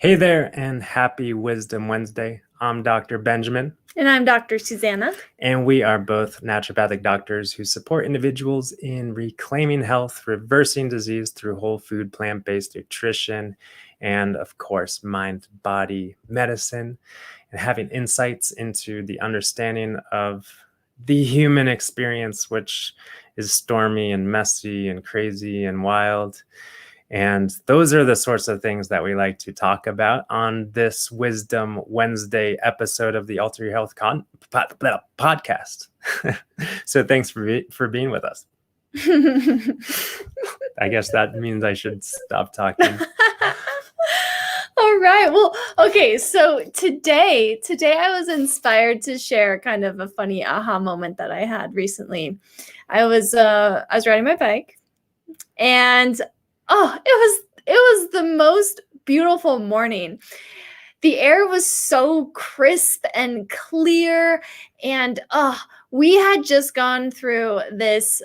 Hey there, and happy Wisdom Wednesday. I'm Dr. Benjamin, And I'm Dr. Susanna. and we are both naturopathic doctors who support individuals in reclaiming health, reversing disease through whole food, plant-based nutrition, and of course, mind-body medicine, and having insights into the understanding of the human experience, which is stormy and messy and crazy and wild. And those are the sorts of things that we like to talk about on this Wisdom Wednesday episode of the Alter Your Health podcast. So thanks for being with us. I guess that means I should stop talking. All right. Well, okay. So today I was inspired to share kind of a funny aha moment that I had recently. I was riding my bike, and it was the most beautiful morning. The air was so crisp and clear, and we had just gone through this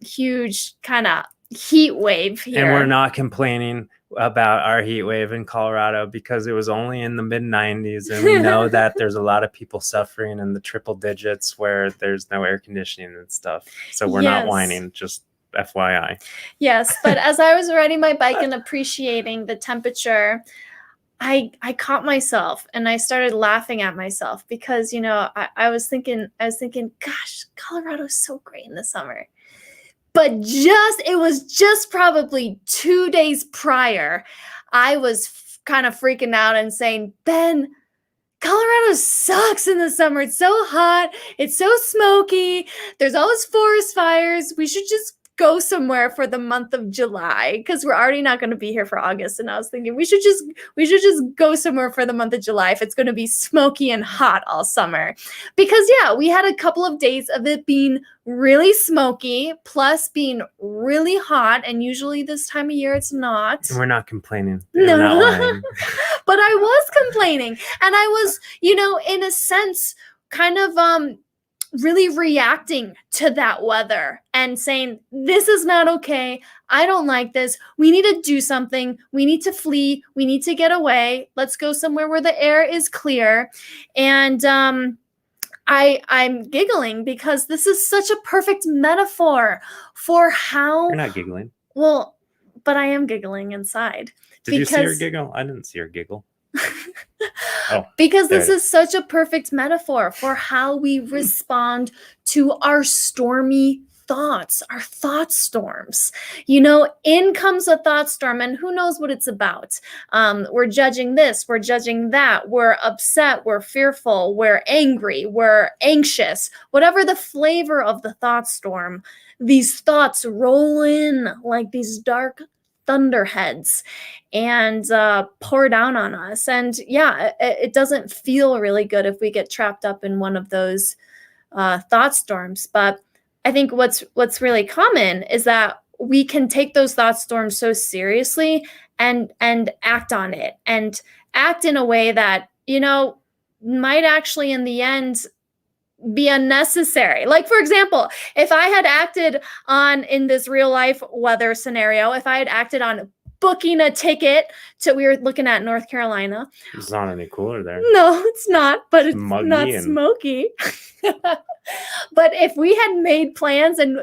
huge kind of heat wave here. And we're not complaining about our heat wave in Colorado because it was only in the mid 90s, and we know that there's a lot of people suffering in the triple digits where there's no air conditioning and stuff. So we're not whining, just FYI. Yes, but as I was riding my bike and appreciating the temperature, I caught myself and I started laughing at myself because, I was thinking, gosh, Colorado's so great in the summer. But it was just probably 2 days prior, I was kind of freaking out and saying, Ben, Colorado sucks in the summer. It's so hot. It's so smoky. There's always forest fires. We should just go somewhere for the month of July because we're already not going to be here for August. And I was thinking we should just go somewhere for the month of July if it's going to be smoky and hot all summer. Because we had a couple of days of it being really smoky plus being really hot, and usually this time of year it's not. And we're not complaining. No. We're not lying. But I was complaining, and I was, in a sense, kind of really reacting to that weather and saying, this is not okay. I don't like this. We need to do something. We need to flee. We need to get away. Let's go somewhere where the air is clear. And I'm giggling because this is such a perfect metaphor for how... You're not giggling. Well, but I am giggling inside. Did you see her giggle? I didn't see her giggle. Because this is such a perfect metaphor for how we respond to our stormy thoughts, our thought storms. In comes a thought storm, and who knows what it's about. We're judging this, we're judging that, we're upset, we're fearful, we're angry, we're anxious. Whatever the flavor of the thought storm, these thoughts roll in like these dark thunderheads and pour down on us. And it doesn't feel really good if we get trapped up in one of those thought storms. But I think what's really common is that we can take those thought storms so seriously and act on it, and act in a way that, might actually in the end be unnecessary. Like, for example, if I had acted on, in this real life weather scenario, if I had acted on booking a ticket we were looking at North Carolina. It's not any cooler there. No, it's not, but it's muggy not smoky. But if we had made plans and,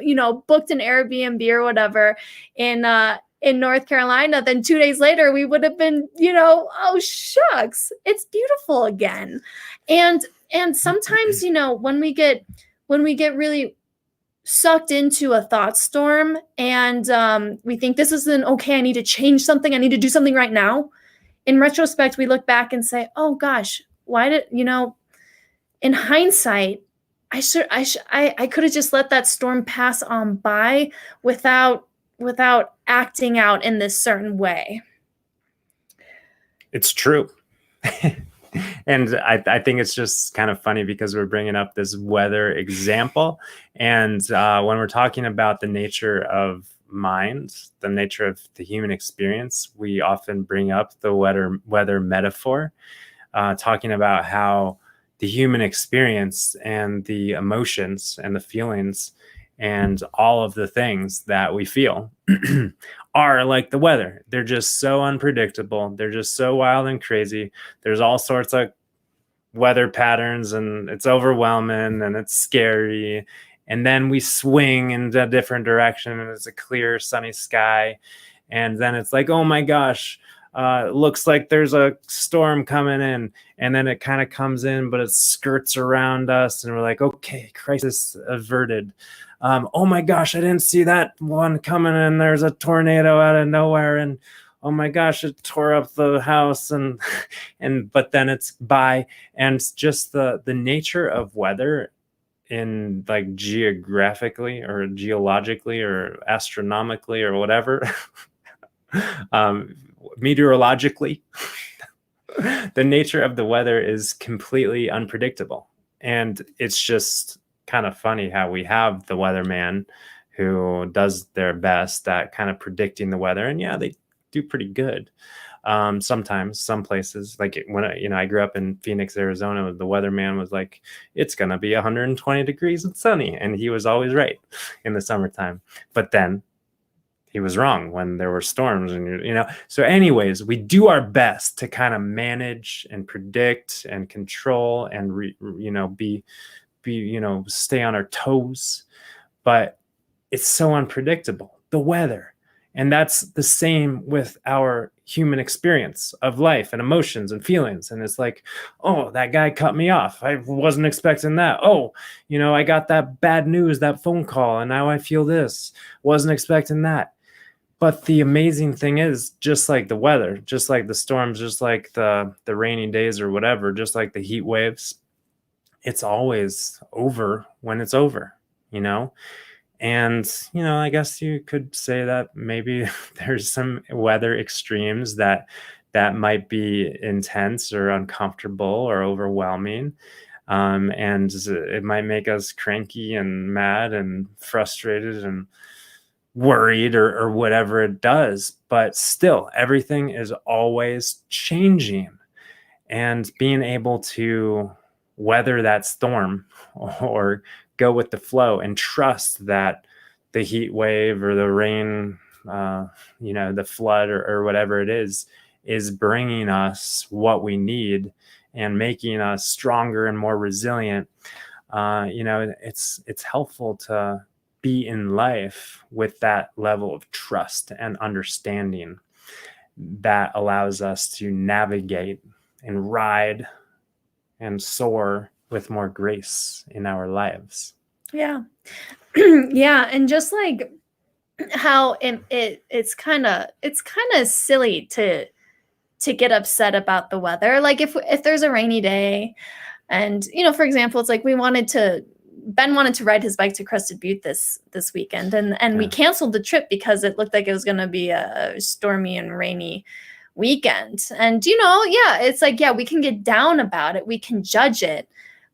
booked an Airbnb or whatever in North Carolina, then 2 days later we would have been, oh shucks, it's beautiful again. And sometimes, when we get really sucked into a thought storm and we think this isn't okay, I need to change something, I need to do something right now. In retrospect, we look back and say, oh gosh, why did, in hindsight, I could have just let that storm pass on by without acting out in this certain way. It's true. And I think it's just kind of funny because we're bringing up this weather example. And when we're talking about the nature of mind, the nature of the human experience, we often bring up the weather metaphor, talking about how the human experience and the emotions and the feelings and all of the things that we feel are like the weather. They're just so unpredictable. They're just so wild and crazy. There's all sorts of weather patterns, and it's overwhelming and it's scary. And then we swing in a different direction and it's a clear sunny sky, and then it's like, oh my gosh, it looks like there's a storm coming in, and then it kind of comes in but it skirts around us and we're like, okay, crisis averted. Oh my gosh, I didn't see that one coming in. There's a tornado out of nowhere, and oh my gosh, it tore up the house, and but then it's by. And just the nature of weather in like geographically or geologically or astronomically or whatever, meteorologically, the nature of the weather is completely unpredictable. And it's just kind of funny how we have the weatherman who does their best at kind of predicting the weather. And yeah, they do pretty good. Sometimes some places, like when I grew up in Phoenix, Arizona, the weatherman was like, it's going to be 120 degrees and sunny. And he was always right in the summertime. But then he was wrong when there were storms, and so anyways, we do our best to kind of manage and predict and control and be stay on our toes. But it's so unpredictable, the weather. And that's the same with our human experience of life and emotions and feelings. And it's like, oh, that guy cut me off. I wasn't expecting that. Oh, I got that bad news, that phone call, and now I feel this. Wasn't expecting that. But the amazing thing is, just like the weather, just like the storms, just like the rainy days or whatever, just like the heat waves, it's always over when it's over, And, I guess you could say that maybe there's some weather extremes that might be intense or uncomfortable or overwhelming. And it might make us cranky and mad and frustrated and worried or whatever it does. But still, everything is always changing. And being able to weather that storm or go with the flow and trust that the heat wave or the rain, the flood or whatever it is bringing us what we need and making us stronger and more resilient. It's helpful to be in life with that level of trust and understanding that allows us to navigate and ride and soar with more grace in our lives. Yeah. Yeah. And just like how it's kind of silly to get upset about the weather. Like if there's a rainy day and, for example, it's like Ben wanted to ride his bike to Crested Butte this weekend, and we canceled the trip because it looked like it was going to be a stormy and rainy weekend. And it's like, yeah, we can get down about it, we can judge it,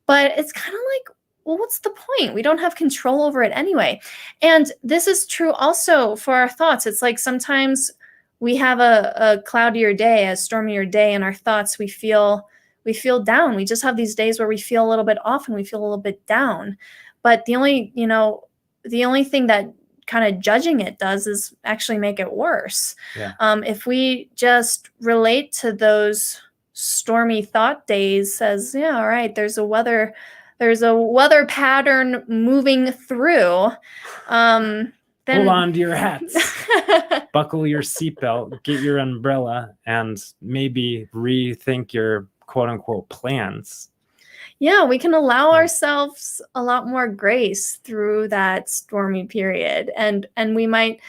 but it's kind of like, well, what's the point? We don't have control over it anyway. And this is true also for our thoughts. It's like sometimes we have a cloudier day, a stormier day, and our thoughts, we feel down. We just have these days where we feel a little bit off and we feel a little bit down. But the only thing that kind of judging it does is actually make it worse. Yeah. If we just relate to those stormy thought days as, yeah, all right, there's a weather pattern moving through. Then hold on to your hats, buckle your seatbelt, get your umbrella, and maybe rethink your quote unquote plans. Yeah, we can allow ourselves a lot more grace through that stormy period. And we might,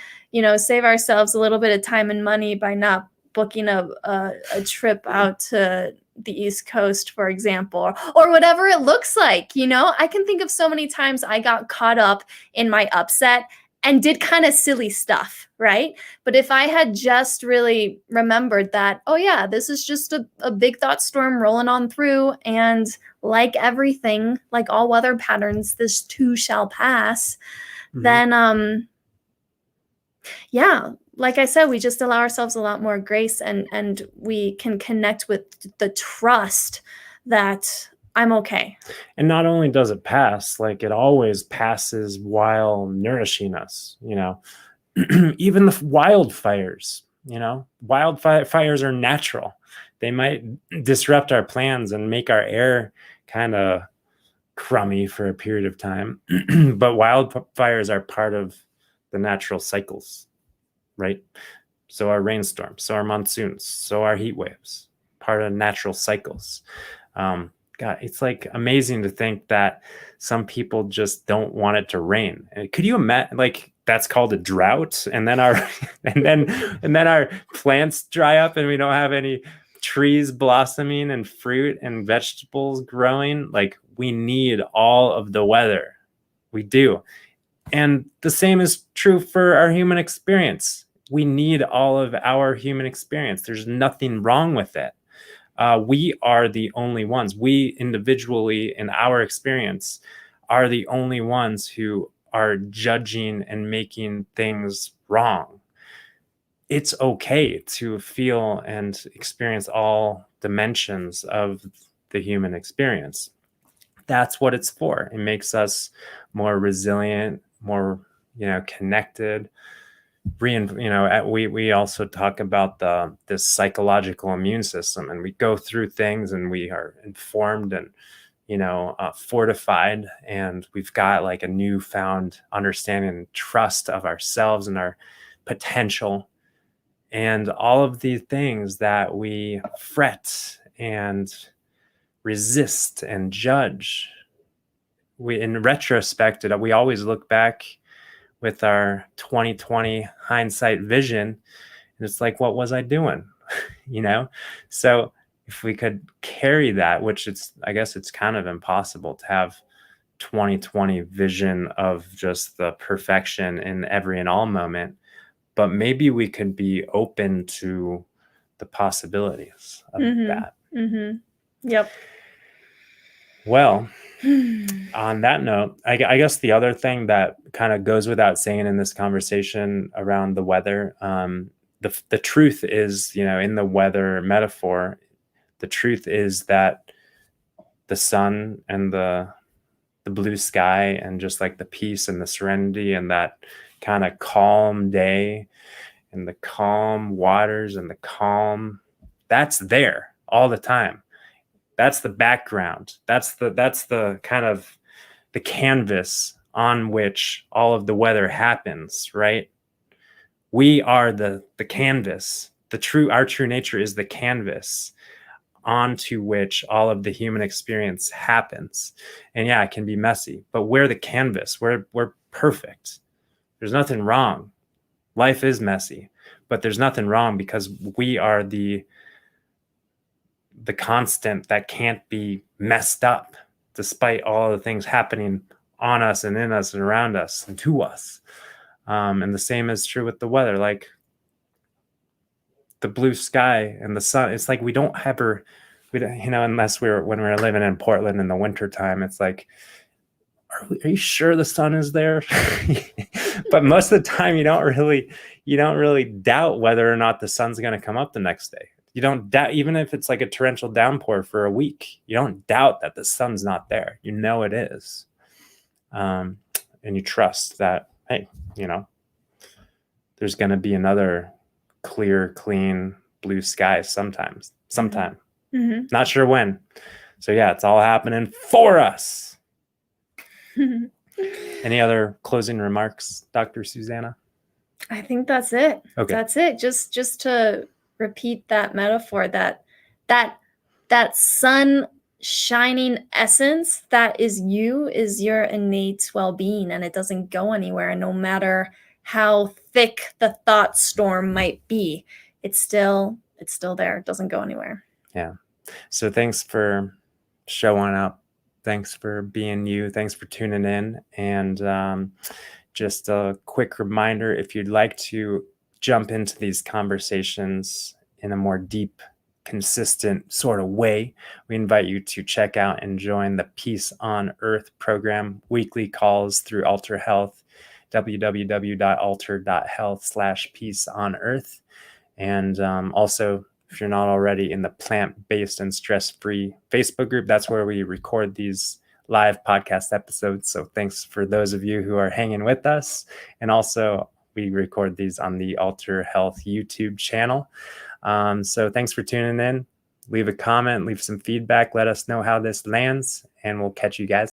save ourselves a little bit of time and money by not booking a trip out to the East Coast, for example, or whatever it looks like. I can think of so many times I got caught up in my upset and did kind of silly stuff, right? But if I had just really remembered that, oh yeah, this is just a big thought storm rolling on through, and like everything, like all weather patterns, this too shall pass, then yeah, like I said, we just allow ourselves a lot more grace, and we can connect with the trust that I'm okay. And not only does it pass, like it always passes while nourishing us, Even the wildfires, wildfires are natural. They might disrupt our plans and make our air kind of crummy for a period of time. But wildfires are part of the natural cycles, right? So are rainstorms, so are monsoons, so are heat waves, part of natural cycles. God, it's like amazing to think that some people just don't want it to rain. Could you imagine, like, that's called a drought, and then our and then our plants dry up and we don't have any trees blossoming and fruit and vegetables growing? Like, we need all of the weather. We do. And the same is true for our human experience. We need all of our human experience. There's nothing wrong with it. We are the only ones. We individually, in our experience, are the only ones who are judging and making things wrong. It's okay to feel and experience all dimensions of the human experience. That's what it's for. It makes us more resilient, more, connected. We also talk about this psychological immune system, and we go through things and we are informed and fortified, and we've got like a newfound understanding and trust of ourselves and our potential, and all of the things that we fret and resist and judge. In retrospect, we always look back with our 2020 hindsight vision, and it's like, what was I doing? So if we could carry that, which I guess it's kind of impossible to have 2020 vision of just the perfection in every and all moment, but maybe we could be open to the possibilities of that. Yep. Well, on that note, I guess the other thing that kind of goes without saying in this conversation around the weather, the truth is, in the weather metaphor, the truth is that the sun and the blue sky and just like the peace and the serenity and that kind of calm day and the calm waters and the calm, that's there all the time. That's the background. That's the kind of the canvas on which all of the weather happens, right? We are the canvas. Our true nature is the canvas onto which all of the human experience happens. And yeah, it can be messy, but we're the canvas. We're perfect. There's nothing wrong. Life is messy, but there's nothing wrong because we are the constant that can't be messed up despite all the things happening on us and in us and around us and to us. And the same is true with the weather, like the blue sky and the sun. It's like we don't, unless when we were living in Portland in the wintertime, it's like, are you sure the sun is there? But most of the time you don't really doubt whether or not the sun's going to come up the next day. You don't doubt, even if it's like a torrential downpour for a week, you don't doubt that the sun's not there. You know it is. And you trust that, hey, there's going to be another clear, clean blue sky sometime. Mm-hmm. Not sure when. So yeah, it's all happening for us. Any other closing remarks, Dr. Susanna? I think that's it. Okay. That's it. Just to repeat that metaphor, that sun shining essence that is your innate well-being, and it doesn't go anywhere. No matter how thick the thought storm might be, it's still there. It doesn't go anywhere. Yeah. So thanks for showing up. Thanks for being you. Thanks for tuning in. And just a quick reminder, if you'd like to jump into these conversations in a more deep, consistent sort of way, we invite you to check out and join the Peace on Earth program, weekly calls through Alter Health, www.alter.health/peace on earth. And also, if you're not already in the plant-based and stress-free Facebook group, that's where we record these live podcast episodes. So thanks for those of you who are hanging with us. And also We record these on the Alter Health YouTube channel. So thanks for tuning in. Leave a comment, leave some feedback, let us know how this lands, and we'll catch you guys